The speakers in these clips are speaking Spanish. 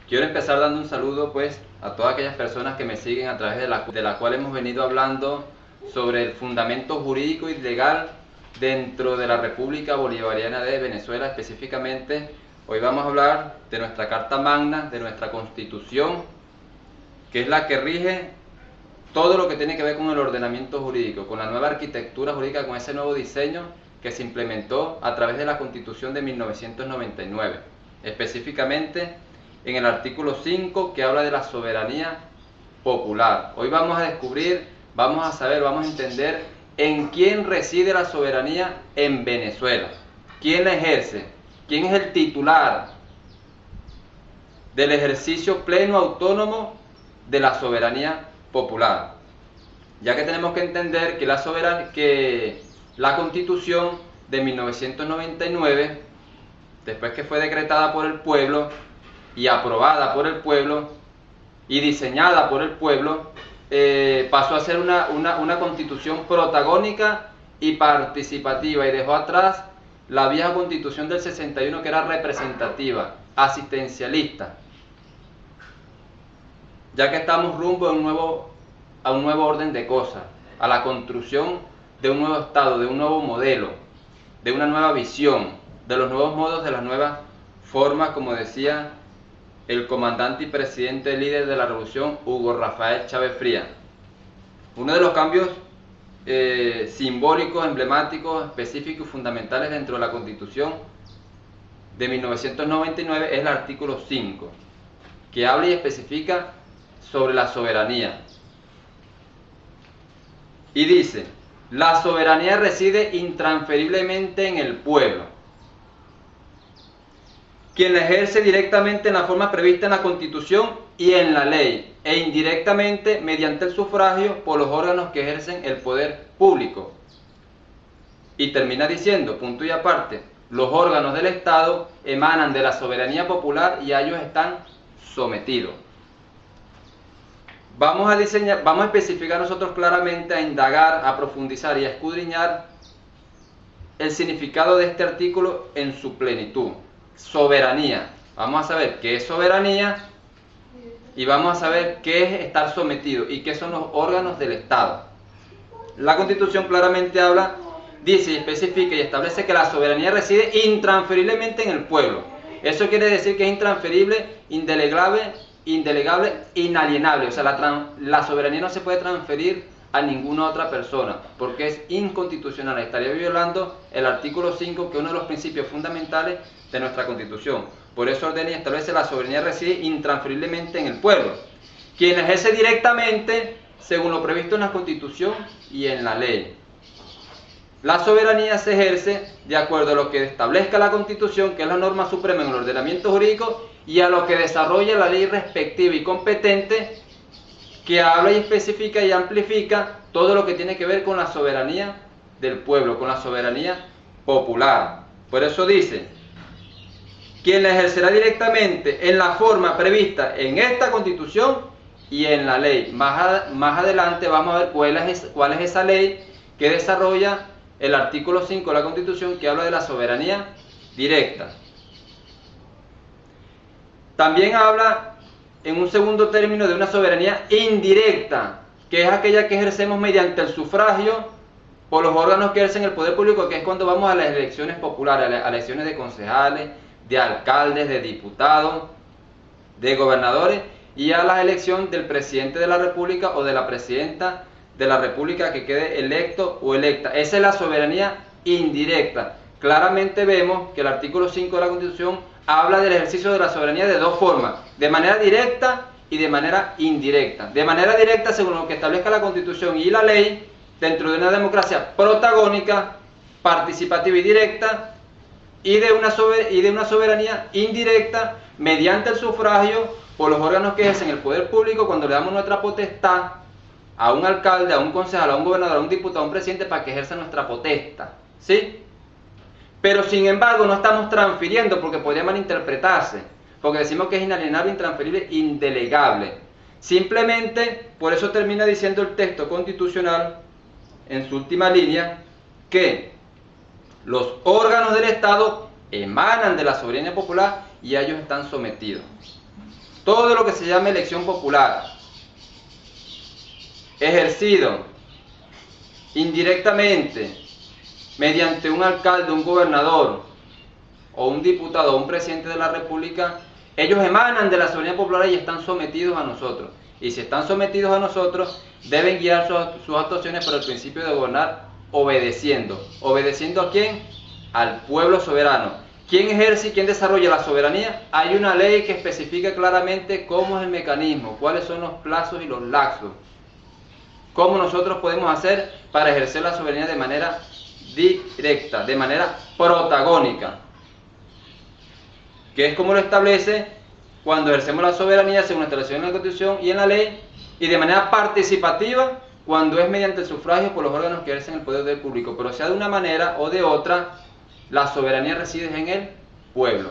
Quiero empezar dando un saludo pues a todas aquellas personas que me siguen a través de la cual hemos venido hablando sobre el fundamento jurídico y legal dentro de la República Bolivariana de Venezuela. Específicamente, hoy vamos a hablar de nuestra Carta Magna, de nuestra Constitución, que es la que rige todo lo que tiene que ver con el ordenamiento jurídico, con la nueva arquitectura jurídica, con ese nuevo diseño que se implementó a través de la Constitución de 1999. Específicamente en el artículo 5, que habla de la soberanía popular. Hoy vamos a descubrir, vamos a saber, vamos a entender en quién reside la soberanía en Venezuela, quién la ejerce, quién es el titular del ejercicio pleno autónomo de la soberanía popular. Ya que tenemos que entender que la Constitución de 1999, después que fue decretada por el pueblo y aprobada por el pueblo y diseñada por el pueblo, pasó a ser una constitución protagónica y participativa, y dejó atrás la vieja constitución del 61, que era representativa, asistencialista, ya que estamos rumbo a un nuevo orden de cosas, a la construcción de un nuevo Estado, de un nuevo modelo, de una nueva visión, de los nuevos modos, de las nuevas formas, como decía el comandante y presidente líder de la revolución, Hugo Rafael Chávez Frías. Uno de los cambios simbólicos, emblemáticos, específicos y fundamentales dentro de la Constitución de 1999 es el artículo 5, que habla y especifica sobre la soberanía. Y dice: la soberanía reside intransferiblemente en el pueblo, quien la ejerce directamente en la forma prevista en la Constitución y en la ley, e indirectamente mediante el sufragio por los órganos que ejercen el poder público. Y termina diciendo, punto y aparte, los órganos del Estado emanan de la soberanía popular y a ellos están sometidos. Vamos a especificar nosotros claramente, a indagar, a profundizar y a escudriñar el significado de este artículo en su plenitud. Soberanía. Vamos a saber qué es soberanía y vamos a saber qué es estar sometido y qué son los órganos del Estado. La Constitución claramente habla, dice y especifica y establece que la soberanía reside intransferiblemente en el pueblo. Eso quiere decir que es intransferible, indelegable, inalienable. O sea, la soberanía no se puede transferir a ninguna otra persona, porque es inconstitucional. Estaría violando el artículo 5, que es uno de los principios fundamentales de nuestra Constitución. Por eso ordena y establece: la soberanía reside intransferiblemente en el pueblo, quien ejerce directamente según lo previsto en la Constitución y en la ley. La soberanía se ejerce de acuerdo a lo que establezca la Constitución, que es la norma suprema en el ordenamiento jurídico, y a lo que desarrolla la ley respectiva y competente, que habla y especifica y amplifica todo lo que tiene que ver con la soberanía del pueblo, con la soberanía popular. Por eso dice: quien la ejercerá directamente en la forma prevista en esta Constitución y en la ley. Más adelante vamos a ver cuál es esa ley que desarrolla el artículo 5 de la Constitución, que habla de la soberanía directa. También habla, en un segundo término, de una soberanía indirecta, que es aquella que ejercemos mediante el sufragio por los órganos que ejercen el poder público, que es cuando vamos a las elecciones populares, a las elecciones de concejales, de alcaldes, de diputados, de gobernadores, y a la elección del presidente de la República o de la presidenta de la República que quede electo o electa. Esa es la soberanía indirecta. Claramente vemos que el artículo 5 de la Constitución habla del ejercicio de la soberanía de dos formas: de manera directa y de manera indirecta. De manera directa, según lo que establezca la Constitución y la ley, dentro de una democracia protagónica, participativa y directa, y de una soberanía indirecta mediante el sufragio por los órganos que ejercen el poder público, cuando le damos nuestra potestad a un alcalde, a un concejal, a un gobernador, a un diputado, a un presidente, para que ejerza nuestra potestad, ¿sí? Pero sin embargo no estamos transfiriendo, porque podría malinterpretarse, porque decimos que es inalienable, intransferible, indelegable. Simplemente, por eso termina diciendo el texto constitucional, en su última línea, que los órganos del Estado emanan de la soberanía popular y a ellos están sometidos. todo lo que se llama elección popular, ejercido indirectamente mediante un alcalde, un gobernador, o un diputado, o un presidente de la República, ellos emanan de la soberanía popular y están sometidos a nosotros. Y si están sometidos a nosotros, deben guiar sus actuaciones por el principio de gobernar obedeciendo. ¿Obedeciendo a quién? Al pueblo soberano. ¿Quién ejerce y quién desarrolla la soberanía? Hay una ley que especifica claramente cómo es el mecanismo, cuáles son los plazos y los lapsos. Cómo nosotros podemos hacer para ejercer la soberanía de manera directa, de manera protagónica. Que es como lo establece cuando ejercemos la soberanía según la establecido en la Constitución y en la ley, y de manera participativa cuando es mediante el sufragio por los órganos que ejercen el poder del público. Pero sea de una manera o de otra, la soberanía reside en el pueblo.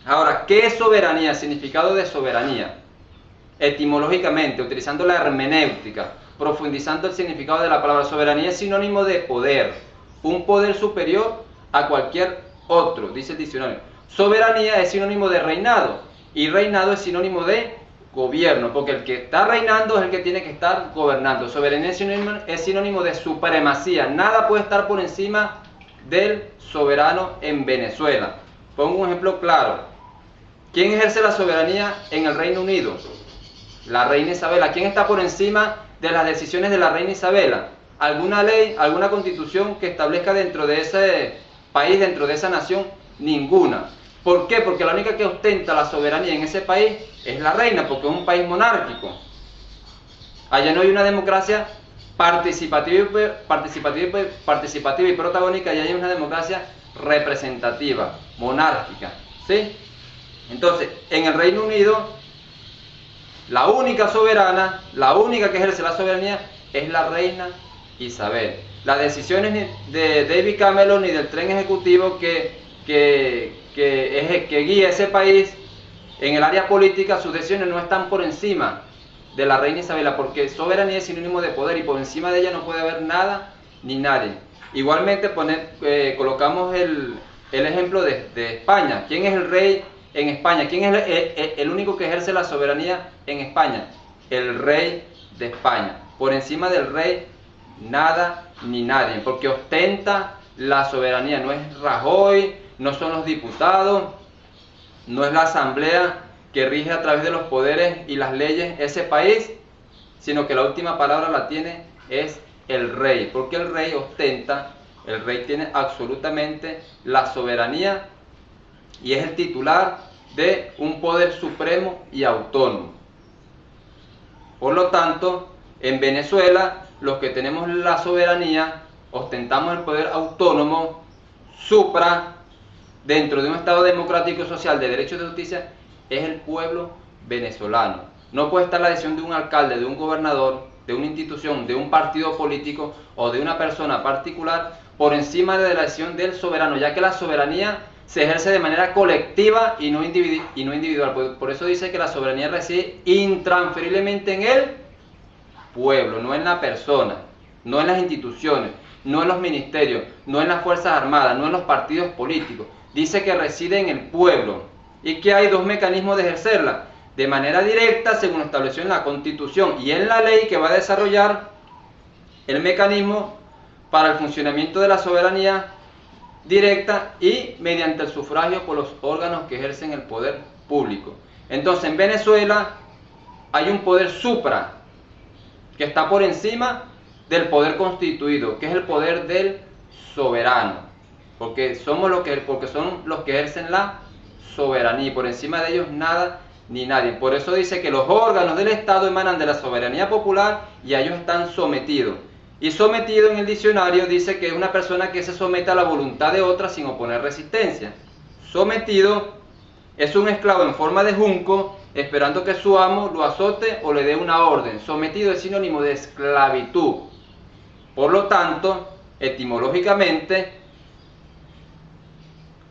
Ahora, ¿qué es soberanía? Significado de soberanía. Etimológicamente, utilizando la hermenéutica, profundizando el significado de la palabra soberanía, es sinónimo de poder, un poder superior a cualquier otro, dice el diccionario. Soberanía es sinónimo de reinado, y reinado es sinónimo de gobierno, porque el que está reinando es el que tiene que estar gobernando. Soberanía es sinónimo de supremacía, nada puede estar por encima del soberano en Venezuela. Pongo un ejemplo claro. ¿Quién ejerce la soberanía en el Reino Unido? La reina Isabela. ¿Quién está por encima de las decisiones de la reina Isabela? ¿Alguna ley, alguna constitución que establezca dentro de ese país, dentro de esa nación? Ninguna. ¿Por qué? Porque la única que ostenta la soberanía en ese país es la reina, porque es un país monárquico. Allá no hay una democracia participativa y protagónica, allá hay una democracia representativa, monárquica, ¿sí? Entonces, en el Reino Unido, la única soberana, la única que ejerce la soberanía es la reina Isabel. Las decisiones de David Cameron y del tren ejecutivo que guía ese país en el área política, sus decisiones no están por encima de la reina Isabela, porque soberanía es sinónimo de poder y por encima de ella no puede haber nada ni nadie. Igualmente colocamos el ejemplo de España. ¿Quién es el rey en España? ¿Quién es el único que ejerce la soberanía en España? El rey de España. Por encima del rey nada ni nadie, porque ostenta la soberanía. No es Rajoy, no son los diputados, no es la asamblea que rige a través de los poderes y las leyes ese país, sino que la última palabra la tiene es el rey, porque el rey ostenta, el rey tiene absolutamente la soberanía y es el titular de un poder supremo y autónomo. Por lo tanto, en Venezuela, los que tenemos la soberanía, ostentamos el poder autónomo, supra, dentro de un Estado democrático y social de derechos y de justicia, es el pueblo venezolano. No puede estar la decisión de un alcalde, de un gobernador, de una institución, de un partido político o de una persona particular por encima de la decisión del soberano, ya que la soberanía se ejerce de manera colectiva y no individual. Por eso dice que la soberanía reside intransferiblemente en el pueblo, no en la persona, no en las instituciones, no en los ministerios, no en las Fuerzas Armadas, no en los partidos políticos. Dice que reside en el pueblo y que hay dos mecanismos de ejercerla: de manera directa, según lo estableció en la Constitución y en la ley, que va a desarrollar el mecanismo para el funcionamiento de la soberanía directa, y mediante el sufragio por los órganos que ejercen el poder público. Entonces, en Venezuela hay un poder supra que está por encima del poder constituido, que es el poder del soberano, porque son los que ejercen la soberanía y por encima de ellos nada ni nadie. Por eso dice que los órganos del Estado emanan de la soberanía popular y a ellos están sometidos. Y sometido en el diccionario dice que es una persona que se somete a la voluntad de otra sin oponer resistencia. Sometido es un esclavo en forma de junco esperando que su amo lo azote o le dé una orden. Sometido es sinónimo de esclavitud. Por lo tanto, etimológicamente,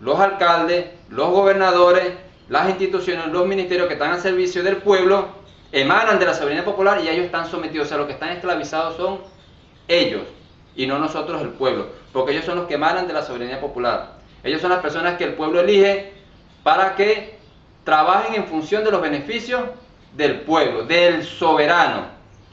los alcaldes, los gobernadores, las instituciones, los ministerios que están al servicio del pueblo emanan de la soberanía popular y ellos están sometidos. O sea, los que están esclavizados son ellos y no nosotros, el pueblo, porque ellos son los que emanan de la soberanía popular. Ellos son las personas que el pueblo elige para que trabajen en función de los beneficios del pueblo, del soberano,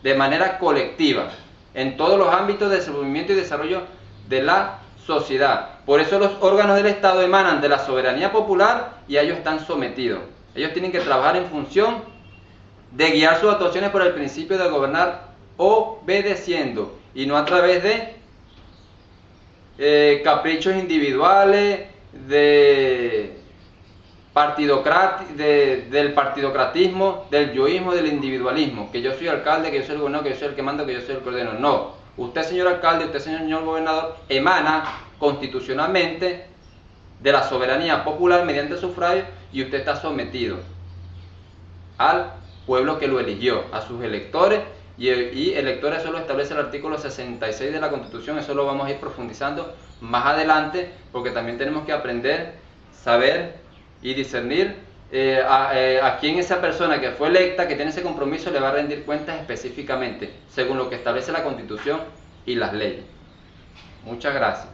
de manera colectiva, en todos los ámbitos de desenvolvimiento y desarrollo de la sociedad. Por eso los órganos del Estado emanan de la soberanía popular y a ellos están sometidos. Ellos tienen que trabajar en función de guiar sus actuaciones por el principio de gobernar obedeciendo y no a través de caprichos individuales, del partidocratismo, del yoísmo, del individualismo, que yo soy alcalde, que yo soy el gobernador, que yo soy el que manda, que yo soy el que ordeno. No, usted señor alcalde, usted señor gobernador, emana constitucionalmente de la soberanía popular mediante sufragio y usted está sometido al pueblo que lo eligió, a sus electores, y electores, eso lo establece el artículo 66 de la Constitución. Eso lo vamos a ir profundizando más adelante, porque también tenemos que aprender, saber y discernir a quién esa persona que fue electa, que tiene ese compromiso, le va a rendir cuentas específicamente, según lo que establece la Constitución y las leyes. Muchas gracias.